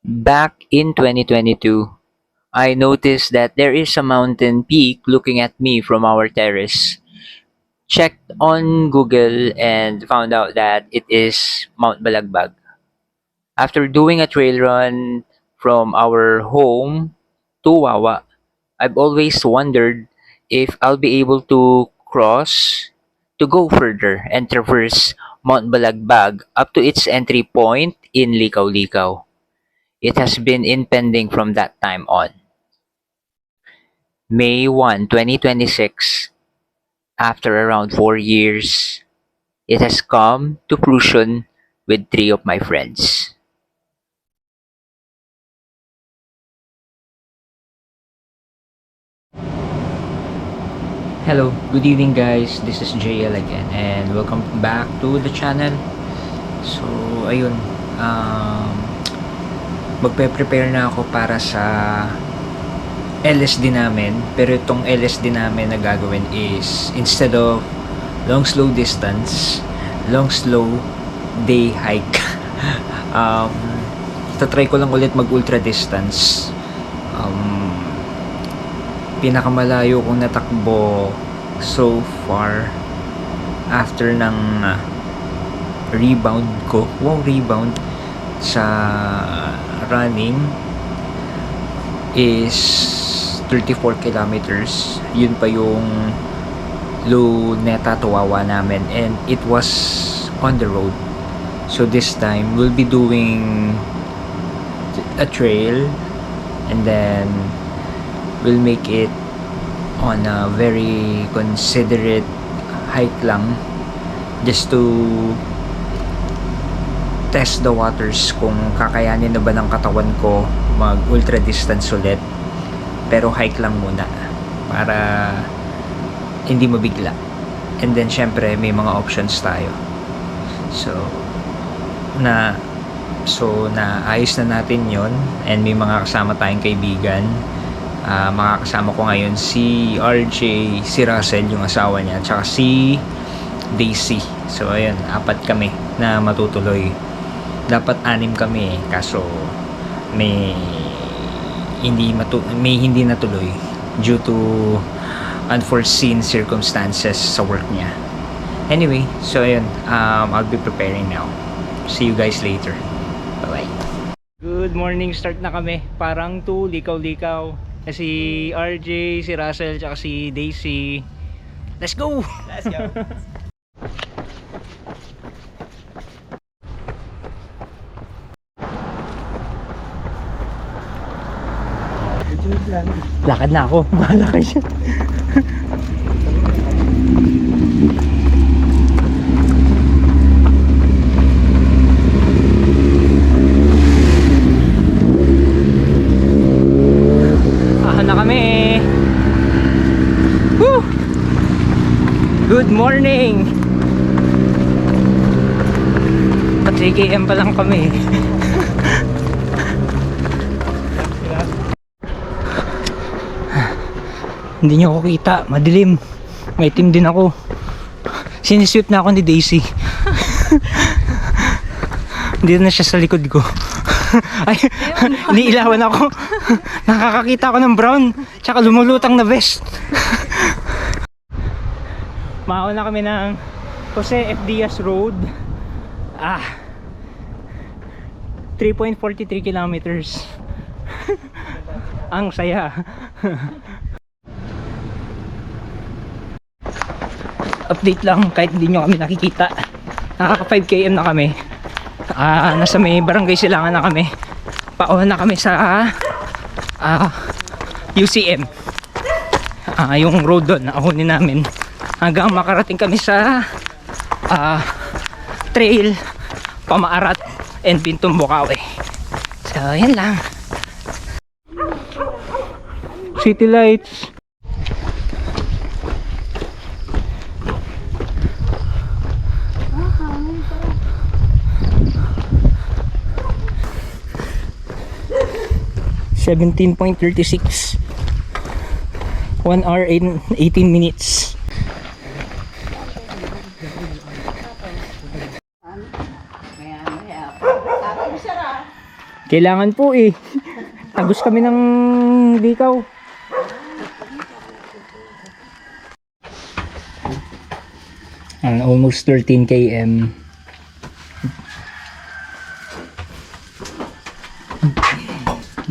Back in 2022, I noticed that there is a mountain peak looking at me from our terrace. Checked on Google and found out that it is Mount Balagbag. After doing a trail run from our home to Wawa, I've always wondered if I'll be able to cross to go further and traverse Mount Balagbag up to its entry point in Likaw-Likaw. It has been impending from that time on. May 1, 2026, after around 4 years, it has come to fruition with three of my friends. Hello, good evening guys. This is JL again and welcome back to the channel. So, ayun, um, magpe-prepare na ako para sa LSD namin. Pero itong LSD namin na gagawin is instead of long slow distance, long slow day hike. um, Tatry ko lang ulit mag ultra distance. um, Pinakamalayo kong natakbo so far after ng rebound ko, rebound sa running is 34 kilometers. Yun pa yung Luneta to Wawa namin, and it was on the road. So this time we'll be doing a trail, and then we'll make it on a very considerate hike lang, just to test the waters kung kakayanin na ba ng katawan ko mag ultra distance ulit, pero hike lang muna para hindi mabigla. And then syempre may mga options tayo, so naayos na natin yon, and may mga kasama tayong kaibigan. Makakasama ko ngayon si RJ, si Russell yung asawa niya, tsaka si Daisy. So ayun, 4 kami na matutuloy. Dapat 6 kami kaso may hindi natuloy due to unforeseen circumstances sa work niya. Anyway, so ayun, I'll be preparing now. See you guys later. Bye bye. Good morning, start na kami. Parang to Likaw-Likaw. Si RJ, si Russell, tsaka si Daisy. Let's go! Let's go. Lakad na ako. Bahala kayo siya. Na kami. Woo! Good morning. 3 km pa lang kami. Hindi niyo ako kita, madilim. May team din ako. Sinisweep na ako ni Daisy. Hindi na siya sa likod ko. Ay, niilawan ako. Nakakakita ako ng brown, tsaka lumulutang na vest. Mauna kami ng Jose F. Diaz Road. 3.43 kilometers. Ang saya. Update lang, kahit hindi nyo kami nakikita, nakaka 5 km na kami. Nasa may barangay Silangan na kami. Pauwi na kami sa UCM. Yung road doon nakunin namin hanggang makarating kami sa trail Pamaarat and Bintong Bukawi. So yan lang. City lights. (17.36) 1 hour and 18 minutes. Kailangan po eh. Tagos kami ng likaw. Almost 13 km.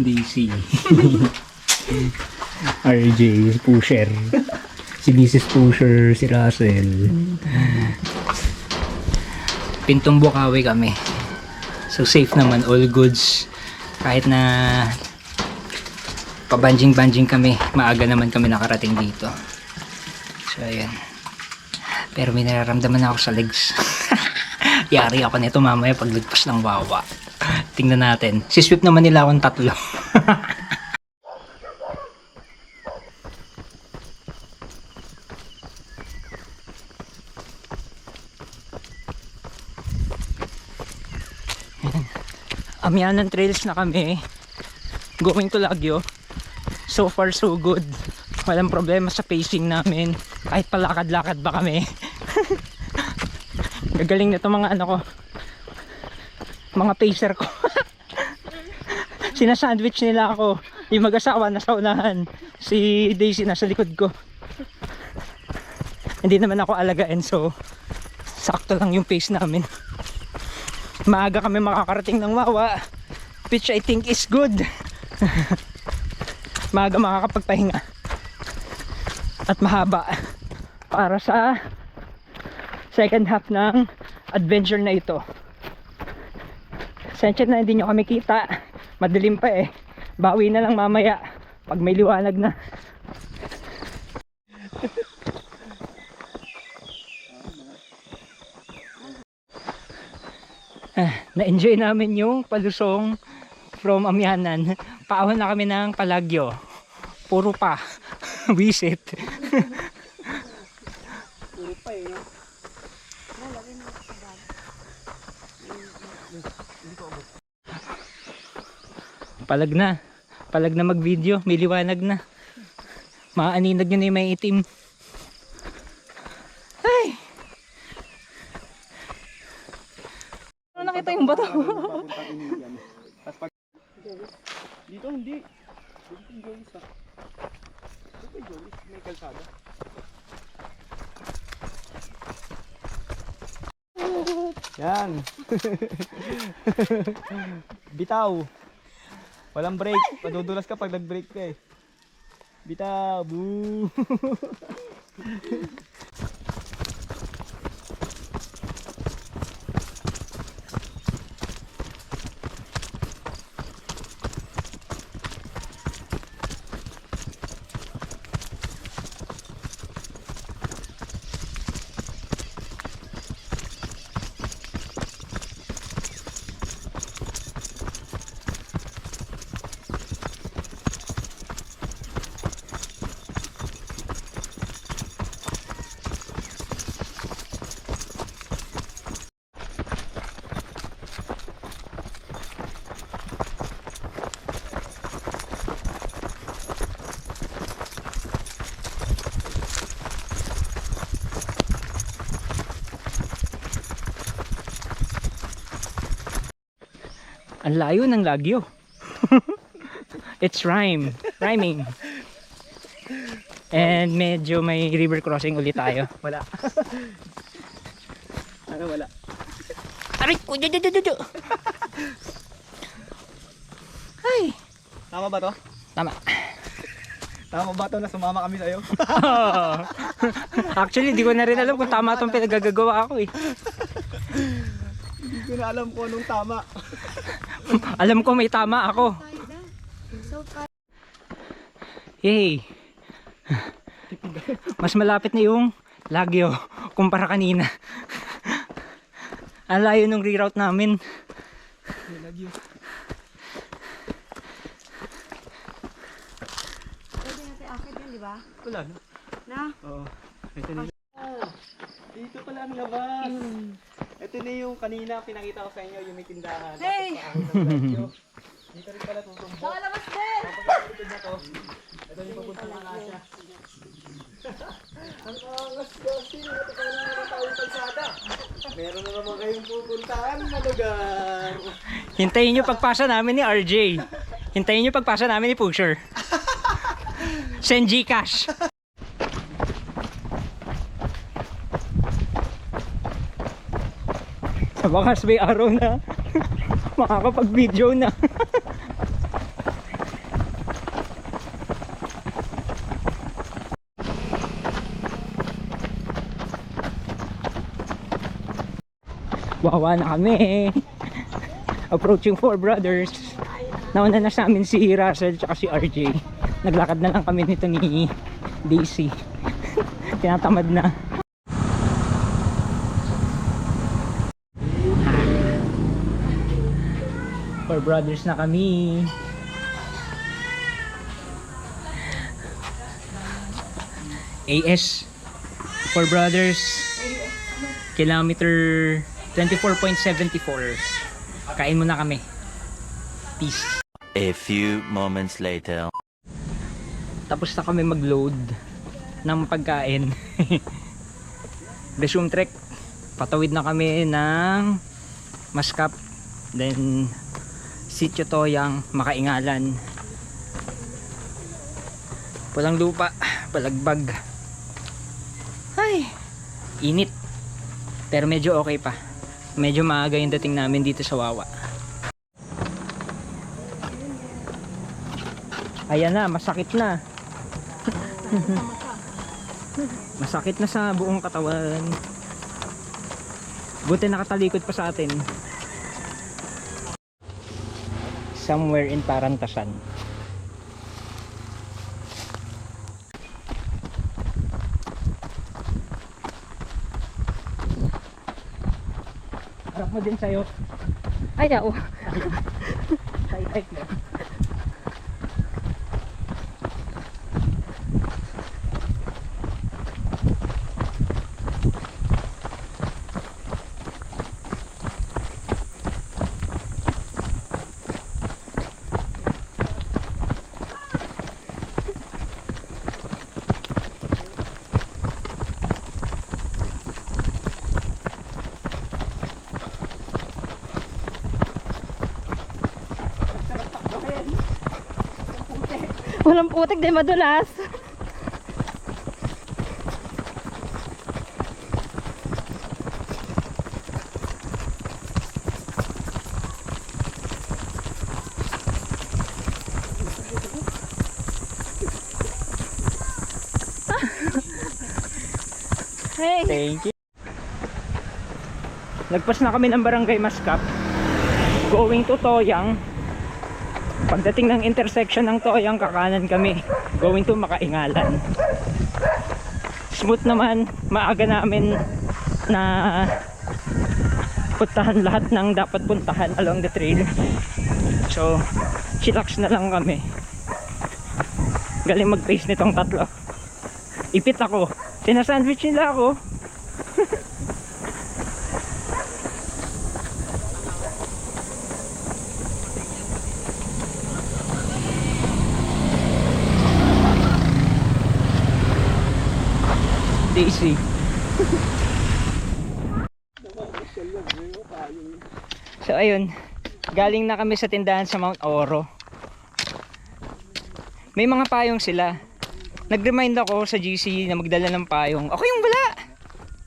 DC. RJ, pusher. Si Mrs. Pusher, si Russell. Pintong Bukawi kami. So safe naman, all goods. Kahit na pabanjing-banjing kami, maaga naman kami nakarating dito. So ayan. Pero may nararamdaman ako sa legs. Yari ako nito mamaya paglagpas ng Wawa. Tingnan natin. Sisweep naman nila akong 3. Amianan trails na kami. Going to Lagyo. So far so good. Walang problema sa pacing namin. Kahit palakad-lakad ba kami. Gagaling na to mga ano ko. Mga pacer ko. Sinasandwich nila ako. Yung mag-asawa nasa unahan. Si Daisy nasa likod ko. Hindi naman ako alagain, so sakto lang yung pace namin. Maaga kami makakarating ng Wawa, which I think is good. Maaga makakapagpahinga. At mahaba para sa second half ng adventure na ito. Sensya na hindi nyo kami kita. Madilim pa eh. Bawi na lang mamaya pag may liwanag na. Na-enjoy namin yung palusong from Amianan. Paahon na kami ng Palagyo. Puro pa. Visit. Puro pa eh. Palag na. Palag na mag-video. May liwanag na. Maaninag nyo na yung may itim. Ay! Ano nakita yung bato? Dito hindi. Dito yung Jolis ha. Dito yung Jolis. May kalsada. Yan. Bitaw. Walang break. Padudulas ka pag nag-break ka eh. Bitaw. Boo. Ang layo ng Lagyo. It's rhyming. And medyo may river crossing ulit tayo. Wala. Ano wala? Aray ko, Ay. Tama ba to? Tama. Tama ba to na sumama kami sa'yo? Actually, di ko na rin alam kung tama itong pinagagagawa ako eh. Hindi ko na alam kung anong tama. Alam ko may tama ako. Yay! Mas malapit na yung Lagyo kumpara kanina. Ang layo nung reroute namin. Lagyo. Pwede natin akit yun, di ba? Wala na. Na? Oo. Ito na. Dito pala ang labas. Ito na yung kanina pinakita ko sa inyo yung may tindahan. Hey! Dito rin pala tutumbok. Nakalabas din! Kapag na to, ito yung papuntang Alasya. Ang angas kasi, ito pa lang naman tawang kalsada. Meron na naman kayong pupuntahan na lugar. Hintayin nyo pagpasa namin ni RJ. Hintayin nyo pagpasa namin ni Pusher. Send Gcash. Sa wakas may araw na makakapag-video na. Wawa na kami. Approaching Four Brothers. Nauna na sa amin si Russell at si RJ. Naglakad na lang kami nito ni DC. Tinatamad na. Four Brothers na kami. AS Four Brothers, kilometer 24.74. Kain muna kami. Peace. A few moments later. Tapos na kami mag-load ng pagkain. Resume trek. Patawid na kami ng Mascap. Then Sitio Toyang, Makaingalan. Pulang lupa, Palagbag. Ay, init. Pero medyo okay pa. Medyo maaga yung dating namin dito sa Wawa. Ayan na, masakit na. Masakit na sa buong katawan. Buti nakatalikod pa sa atin. Somewhere in Parantasan. Harap mo din sa'yo. Ay, oo. Side-side mo. Walang putik, di madulas. Hey. Thank you. Nagpas na kami ng Barangay Mascap. Going to Toyang. Pagdating ng intersection ng Toyang, kakanan kami. Going to Makaingalan. Smooth naman. Maaga namin na puntahan lahat ng dapat puntahan along the trail. So, chillax na lang kami. Galing mag-pace nitong tatlo. Ipit ako. Sinasandwich nila ako. Daisy. So ayun, galing na kami sa tindahan sa Mount Oro. May mga payong sila. Nag-remind ako sa GC na magdala ng payong. Ako yung wala.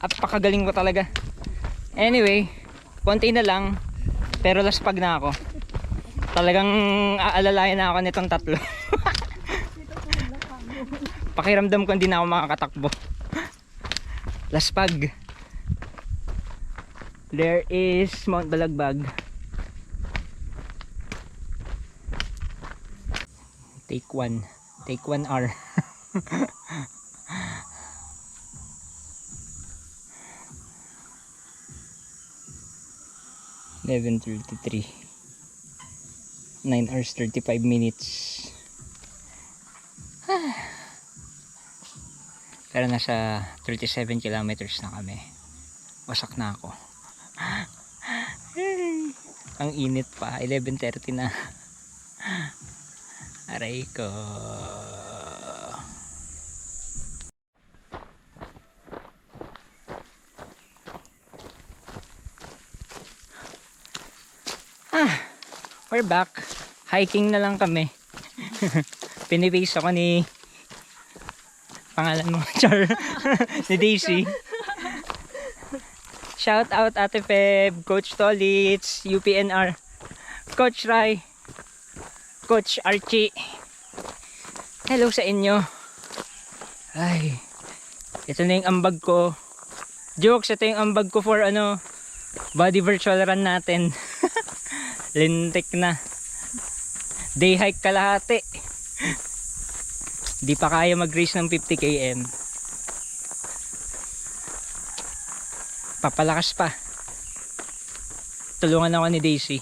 Apakagaling ko talaga. Anyway, konti na lang. Pero laspag na ako. Talagang aalalayan na ako nitong tatlo. Pakiramdam ko hindi na ako makakatakbo. Laspag. There is Mount Balagbag. Take 1 hour. 11:33. 9 hours 35 minutes. Pero nasa 37 kilometers na kami. Wasak na ako. Ang init pa. 11:30 na. Aray ko. we're back. Hiking na lang kami. Pinipaste ako ni pangalan mo, Char. Ni Daisy. Shout out Ate Feb, Coach Tolitz, UPNR, Coach Rai, Coach Archie. Hello sa inyo. Ay, ito na yung ambag ko. Jokes, ito yung ambag ko for body virtual run natin. Lintik na. Day hike kalahati. Di pa kaya mag-race ng 50 km. Papalakas pa. Tulungan ako ni Daisy.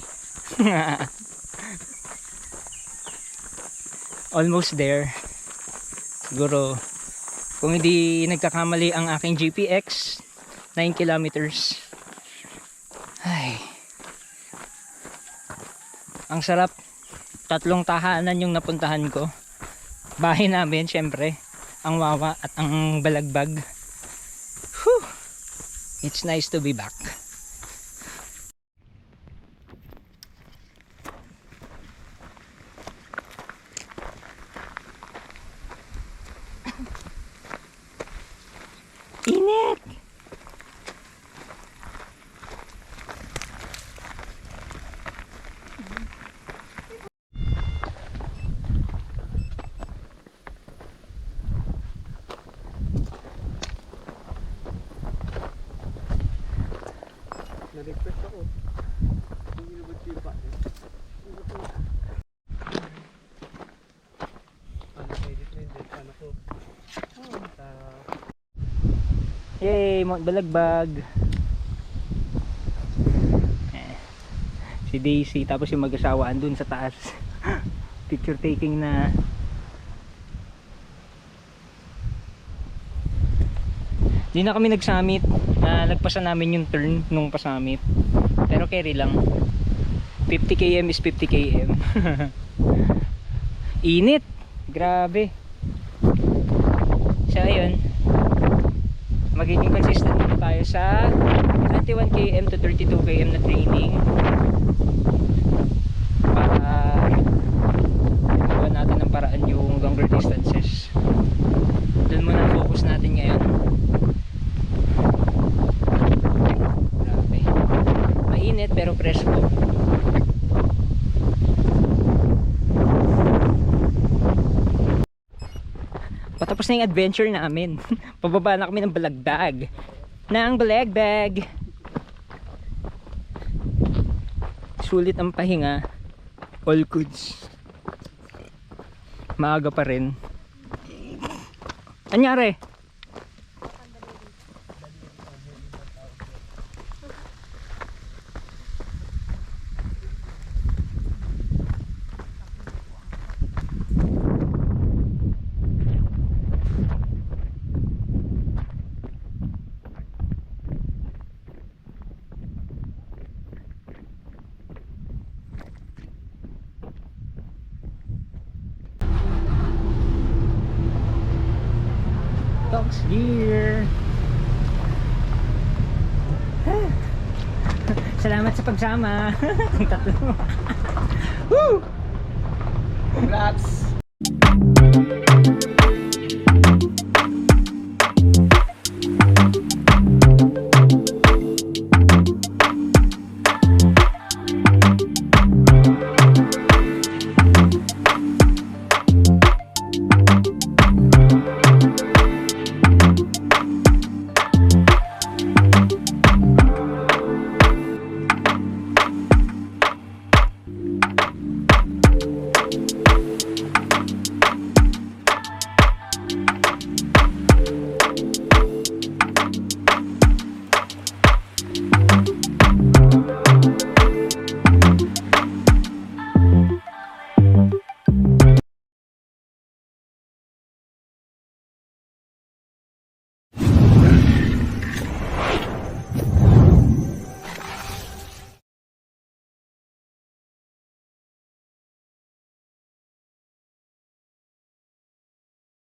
Almost there. Siguro kung hindi nagkakamali ang aking GPX, 9 kilometers. Ay. Ang sarap. 3 tahanan yung napuntahan ko. Bahay namin syempre, ang Wawa at ang Balagbag. Whew. It's nice to be back. Init! Na-request ako. Hindi na ba't yung pa? Ano kayo dito? Ano ko? Yay! Mount Balagbag! Si Daisy, tapos yung mag-asawaan dun sa taas. Picture taking na. Di na kami nag-summit. Nagpasan namin yung turn nung pa-summit. Pero carry lang. 50 km is 50 km. Init! Grabe. So ayun. Magiging consistent na tayo sa 21 km to 32 km na training. Para gawa natin ng paraan yung longer distances. Doon muna ang focus natin ngayon. Grabe. Mainit pero presko. Patapos na yung adventure namin. Pababa na kami ng Balagbag. Sulit ang pahinga. All goods. Maaga pa rin. Anyari? Dogs gear. Salamat sa pagsama. Ang tatlo. Woo! Congrats!